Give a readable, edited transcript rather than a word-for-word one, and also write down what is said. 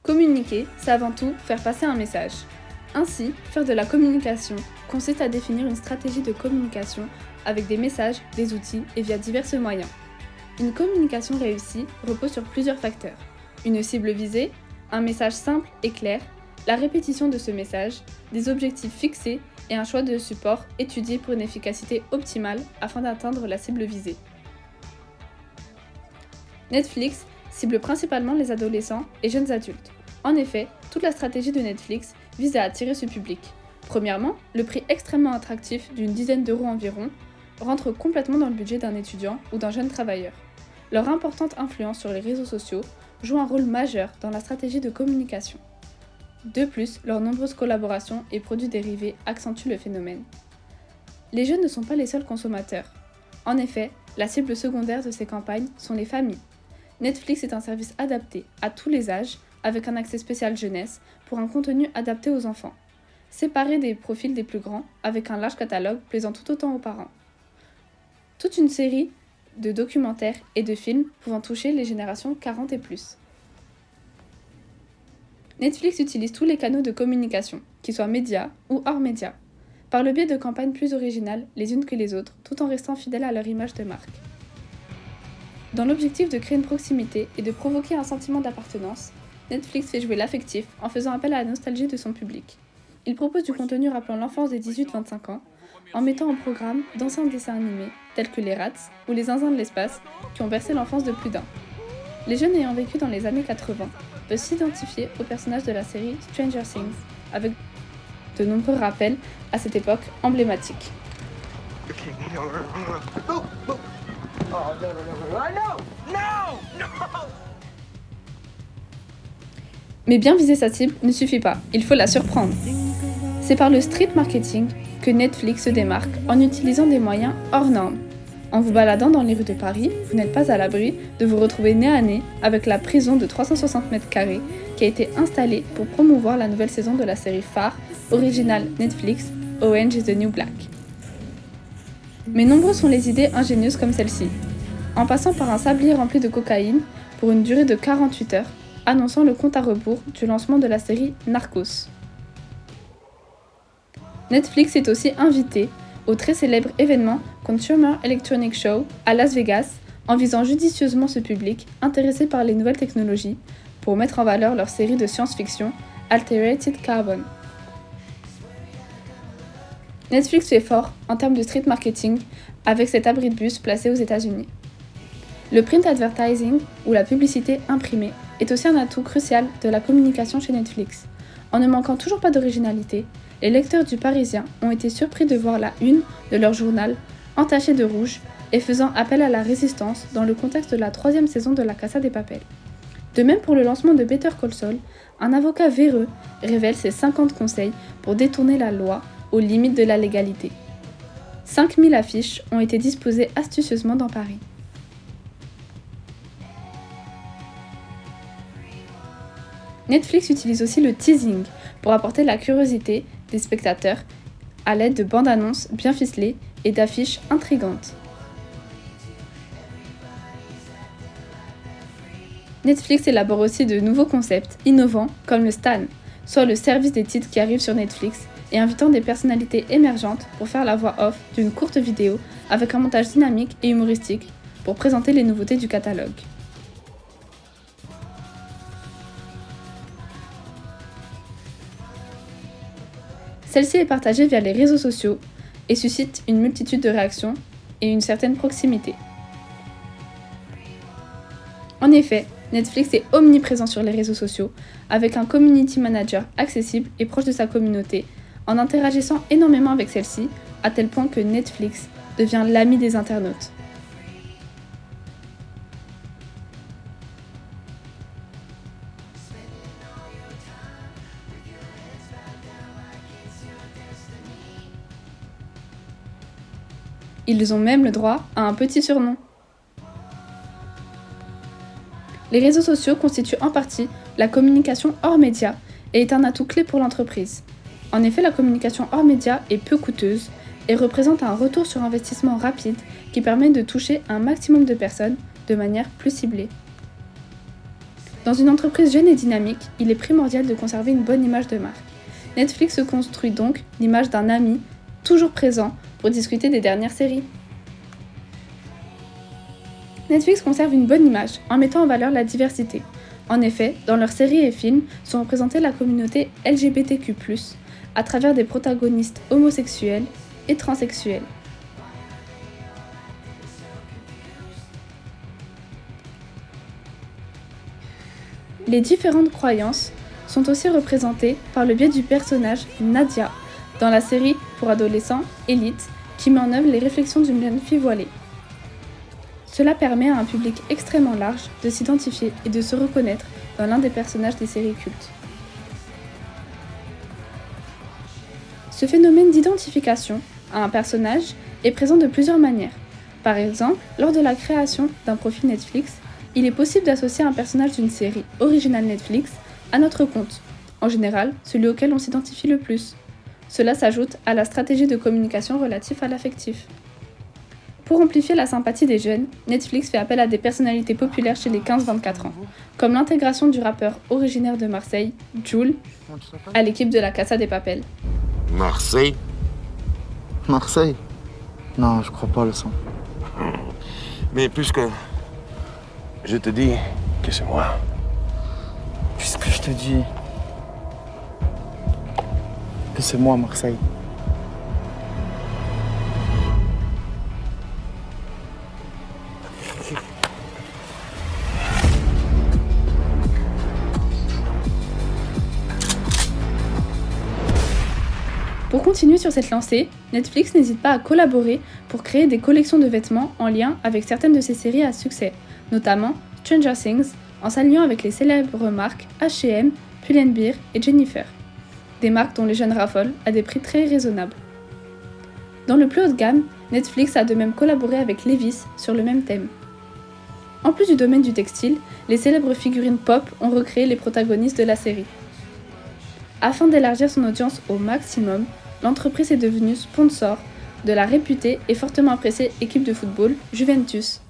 Communiquer, c'est avant tout faire passer un message. Ainsi, faire de la communication consiste à définir une stratégie de communication avec des messages, des outils et via divers moyens. Une communication réussie repose sur plusieurs facteurs. Une cible visée, un message simple et clair, la répétition de ce message, des objectifs fixés et un choix de support étudié pour une efficacité optimale afin d'atteindre la cible visée. Netflix cible principalement les adolescents et jeunes adultes. En effet, toute la stratégie de Netflix vise à attirer ce public. Premièrement, le prix extrêmement attractif d'une dizaine d'euros environ rentre complètement dans le budget d'un étudiant ou d'un jeune travailleur. Leur importante influence sur les réseaux sociaux joue un rôle majeur dans la stratégie de communication. De plus, leurs nombreuses collaborations et produits dérivés accentuent le phénomène. Les jeunes ne sont pas les seuls consommateurs. En effet, la cible secondaire de ces campagnes sont les familles. Netflix est un service adapté à tous les âges, avec un accès spécial jeunesse pour un contenu adapté aux enfants, séparé des profils des plus grands, avec un large catalogue plaisant tout autant aux parents. Toute une série de documentaires et de films pouvant toucher les générations 40 et plus. Netflix utilise tous les canaux de communication, qu'ils soient médias ou hors médias, par le biais de campagnes plus originales les unes que les autres, tout en restant fidèles à leur image de marque. Dans l'objectif de créer une proximité et de provoquer un sentiment d'appartenance, Netflix fait jouer l'affectif en faisant appel à la nostalgie de son public. Il propose du contenu rappelant l'enfance des 18-25 ans, en mettant en programme d'anciens dessins animés tels que les Rats ou les Zinzins de l'espace qui ont bercé l'enfance de plus d'un. Les jeunes ayant vécu dans les années 80 peuvent s'identifier aux personnages de la série Stranger Things, avec de nombreux rappels à cette époque emblématique. Mais bien viser sa cible ne suffit pas, il faut la surprendre. C'est par le street marketing que Netflix se démarque en utilisant des moyens hors normes. En vous baladant dans les rues de Paris, vous n'êtes pas à l'abri de vous retrouver nez à nez avec la prison de 360 mètres carrés qui a été installée pour promouvoir la nouvelle saison de la série phare originale Netflix, Orange is the New Black. Mais nombreuses sont les idées ingénieuses comme celle-ci, en passant par un sablier rempli de cocaïne pour une durée de 48 heures, annonçant le compte à rebours du lancement de la série Narcos. Netflix est aussi invité au très célèbre événement Consumer Electronics Show à Las Vegas en visant judicieusement ce public intéressé par les nouvelles technologies pour mettre en valeur leur série de science-fiction Altered Carbon. Netflix fait fort en termes de street marketing avec cet abri de bus placé aux États-Unis. Le print advertising ou la publicité imprimée est aussi un atout crucial de la communication chez Netflix. En ne manquant toujours pas d'originalité, les lecteurs du Parisien ont été surpris de voir la une de leur journal entachée de rouge et faisant appel à la résistance dans le contexte de la 3e saison de La Casa de Papel. De même pour le lancement de Better Call Saul, un avocat véreux révèle ses 50 conseils pour détourner la loi aux limites de la légalité. 5000 affiches ont été disposées astucieusement dans Paris. Netflix utilise aussi le teasing pour apporter la curiosité des spectateurs à l'aide de bandes-annonces bien ficelées et d'affiches intrigantes. Netflix élabore aussi de nouveaux concepts innovants comme le Stan, soit le service des titres qui arrive sur Netflix et invitant des personnalités émergentes pour faire la voix off d'une courte vidéo avec un montage dynamique et humoristique pour présenter les nouveautés du catalogue. Celle-ci est partagée via les réseaux sociaux et suscite une multitude de réactions et une certaine proximité. En effet, Netflix est omniprésent sur les réseaux sociaux avec un community manager accessible et proche de sa communauté en interagissant énormément avec celle-ci à tel point que Netflix devient l'ami des internautes. Ils ont même le droit à un petit surnom. Les réseaux sociaux constituent en partie la communication hors média et est un atout clé pour l'entreprise. En effet, la communication hors média est peu coûteuse et représente un retour sur investissement rapide qui permet de toucher un maximum de personnes de manière plus ciblée. Dans une entreprise jeune et dynamique, il est primordial de conserver une bonne image de marque. Netflix se construit donc l'image d'un ami, toujours présent, pour discuter des dernières séries. Netflix conserve une bonne image en mettant en valeur la diversité. En effet, dans leurs séries et films sont représentées la communauté LGBTQ+, à travers des protagonistes homosexuels et transsexuels. Les différentes croyances sont aussi représentées par le biais du personnage Nadia dans la série pour adolescents Elite qui met en œuvre les réflexions d'une jeune fille voilée. Cela permet à un public extrêmement large de s'identifier et de se reconnaître dans l'un des personnages des séries cultes. Ce phénomène d'identification à un personnage est présent de plusieurs manières. Par exemple, lors de la création d'un profil Netflix, il est possible d'associer un personnage d'une série originale Netflix à notre compte, en général celui auquel on s'identifie le plus. Cela s'ajoute à la stratégie de communication relative à l'affectif. Pour amplifier la sympathie des jeunes, Netflix fait appel à des personnalités populaires chez les 15-24 ans, comme l'intégration du rappeur originaire de Marseille, Jul, à l'équipe de la Casa de Papel. Marseille? Marseille? Non, je crois pas le son. Mais puisque je te dis que c'est moi. Puisque je te dis que c'est moi, Marseille. Pour continuer sur cette lancée, Netflix n'hésite pas à collaborer pour créer des collections de vêtements en lien avec certaines de ses séries à succès, notamment Stranger Things, en s'alliant avec les célèbres marques H&M, Pull&Bear et Jennifer. Des marques dont les jeunes raffolent à des prix très raisonnables. Dans le plus haut de gamme, Netflix a de même collaboré avec Levi's sur le même thème. En plus du domaine du textile, les célèbres figurines pop ont recréé les protagonistes de la série. Afin d'élargir son audience au maximum, l'entreprise est devenue sponsor de la réputée et fortement appréciée équipe de football Juventus.